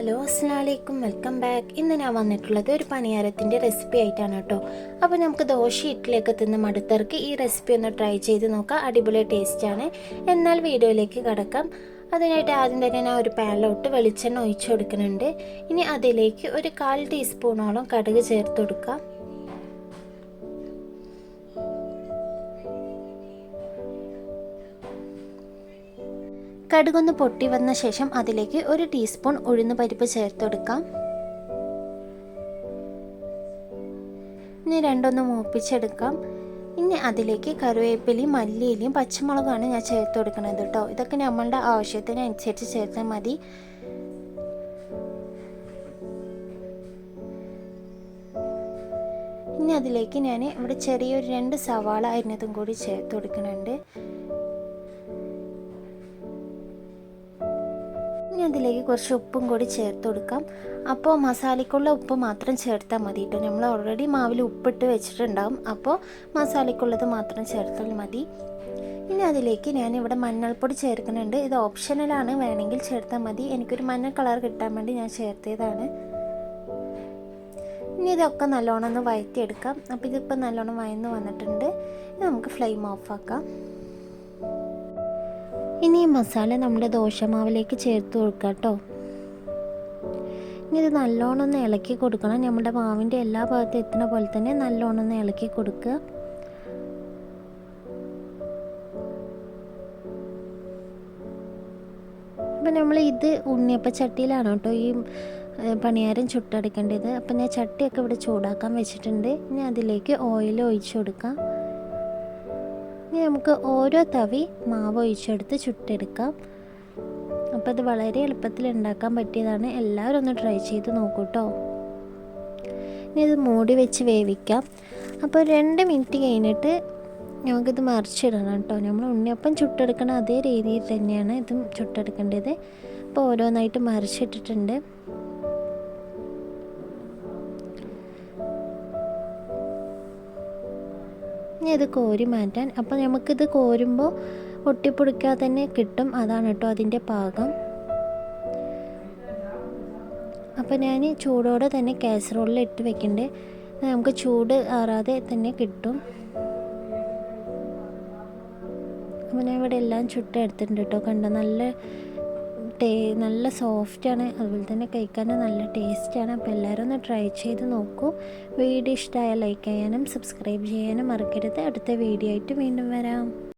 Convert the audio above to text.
Hello അസ്സലാമലൈക്കും, welcome back. ഇന്ന് ഞാൻ വന്നിട്ടുള്ളത് ഒരു പണിയാരത്തിൻ്റെ റെസിപ്പി ആയിട്ടാണ് കേട്ടോ. അപ്പോൾ നമുക്ക് ദോശ ഇഡ്ഡലിയൊക്കെ തിന്ന് മടുത്തവർക്ക് ഈ റെസിപ്പി ഒന്ന് ട്രൈ ചെയ്ത് നോക്കാം. അടിപൊളി ടേസ്റ്റാണ്. എന്നാൽ വീഡിയോയിലേക്ക് കടക്കാം. അതിനായിട്ട് ആദ്യം തന്നെ ഞാൻ ഒരു പാനിലോട്ട് വെളിച്ചെണ്ണ ഒഴിച്ചു കൊടുക്കുന്നുണ്ട്. ഇനി അതിലേക്ക് ഒരു 1/4 ടീസ്പൂണോളം കടുക് ചേർത്ത് കൊടുക്കാം. കടുകൊന്ന് പൊട്ടി വന്ന ശേഷം അതിലേക്ക് 1 ടീസ്പൂൺ ഉഴുന്ന് പരിപ്പ് ചേർത്ത് കൊടുക്കാം. ഇനി രണ്ടൊന്ന് മൂപ്പിച്ചെടുക്കാം. ഇനി അതിലേക്ക് കറിവേപ്പിലയും മല്ലിയിലയും പച്ചമുളകാണ് ഞാൻ ചേർത്ത് കൊടുക്കുന്നത് കേട്ടോ. ഇതൊക്കെ നമ്മളുടെ ആവശ്യത്തിനനുസരിച്ച് ചേർത്താൽ മതി. ഇനി അതിലേക്ക് ഞാൻ ഇവിടെ ചെറിയൊരു 2 സവാള അരിഞ്ഞതും കൂടി ചേർത്ത് കൊടുക്കുന്നുണ്ട്. ഇനി അതിലേക്ക് കുറച്ച് ഉപ്പും കൂടി ചേർത്ത് കൊടുക്കാം. അപ്പോൾ മസാലയ്ക്കുള്ള ഉപ്പ് മാത്രം ചേർത്താൽ മതി കേട്ടോ. നമ്മൾ ഓൾറെഡി മാവിൽ ഉപ്പിട്ട് വെച്ചിട്ടുണ്ടാകും. അപ്പോൾ മസാലയ്ക്കുള്ളത് മാത്രം ചേർത്താൽ മതി. ഇനി അതിലേക്ക് ഞാനിവിടെ മഞ്ഞൾപ്പൊടി ചേർക്കുന്നുണ്ട്. ഇത് ഓപ്ഷണലാണ്, വേണമെങ്കിൽ ചേർത്താൽ മതി. എനിക്കൊരു മഞ്ഞ കളർ കിട്ടാൻ വേണ്ടി ഞാൻ ചേർത്തതാണ്. ഇനി ഇതൊക്കെ നല്ലോണം ഒന്ന് വഴറ്റിയെടുക്കാം. അപ്പോൾ ഇതിപ്പോൾ നല്ലോണം വഴന്ന് വന്നിട്ടുണ്ട്. ഇനി നമുക്ക് ഫ്ലെയിം ഓഫാക്കാം. ഇനി ഈ മസാല നമ്മുടെ ദോശമാവിലേക്ക് ചേർത്ത് കൊടുക്കുക കേട്ടോ. ഇനി ഇത് നല്ലോണം ഒന്ന് ഇളക്കി കൊടുക്കണം. നമ്മുടെ മാവിൻ്റെ എല്ലാ ഭാഗത്തും എത്തുന്ന പോലെ തന്നെ നല്ലോണം ഒന്ന് ഇളക്കി കൊടുക്കുക. അപ്പം നമ്മൾ ഇത് ഉണ്ണിയപ്പ ചട്ടിയിലാണ് കേട്ടോ ഈ പണിയാരം ചുട്ടെടുക്കേണ്ടത്. അപ്പം ഞാൻ ചട്ടിയൊക്കെ ഇവിടെ ചൂടാക്കാൻ വെച്ചിട്ടുണ്ട്. ഇനി അതിലേക്ക് ഓയിൽ ഒഴിച്ചു കൊടുക്കാം. ഇനി നമുക്ക് ഓരോ തവി മാവ് ഒഴിച്ചെടുത്ത് ചുട്ടെടുക്കാം. അപ്പോൾ ഇത് വളരെ എളുപ്പത്തിൽ ഉണ്ടാക്കാൻ പറ്റിയതാണ്. എല്ലാവരും ഒന്ന് ട്രൈ ചെയ്ത് നോക്കൂ കേട്ടോ. ഇനി ഇത് മൂടി വെച്ച് വേവിക്കാം. അപ്പോൾ 2 മിനിറ്റ് കഴിഞ്ഞിട്ട് നമുക്കിത് മറിച്ചിടണം കേട്ടോ. നമ്മൾ ഉണ്ണിയപ്പം ചുട്ടെടുക്കണ അതേ രീതിയിൽ തന്നെയാണ് ഇതും ചുട്ടെടുക്കേണ്ടത്. അപ്പോൾ ഓരോന്നായിട്ട് മറിച്ചിട്ടിട്ടുണ്ട്. ഇനി ഇത് കോരി മാറ്റാൻ. അപ്പോൾ നമുക്കിത് കോരുമ്പോൾ ഒട്ടിപ്പിടിക്കാതെ തന്നെ കിട്ടും. അതാണ് കേട്ടോ അതിൻ്റെ പാകം. അപ്പോൾ ഞാൻ ചൂടോടെ തന്നെ കാസറോളിൽ ഇട്ട് വെക്കണ്ടേ. നമുക്ക് ചൂട് ആറാതെ തന്നെ കിട്ടും. അപ്പോൾ ഞാൻ ഇവിടെ എല്ലാം ചുട്ടെടുത്തിട്ടുണ്ട് കേട്ടോ. കണ്ടോ, നല്ല സോഫ്റ്റാണ്. അതുപോലെ തന്നെ കഴിക്കാനും നല്ല ടേസ്റ്റാണ്. അപ്പോൾ എല്ലാവരും ഒന്ന് ട്രൈ ചെയ്ത് നോക്കൂ. വീഡിയോ ഇഷ്ടമായ ലൈക്ക് ചെയ്യാനും സബ്സ്ക്രൈബ് ചെയ്യാനും മറക്കരുത്. അടുത്ത വീഡിയോ ആയിട്ട് വീണ്ടും വരാം.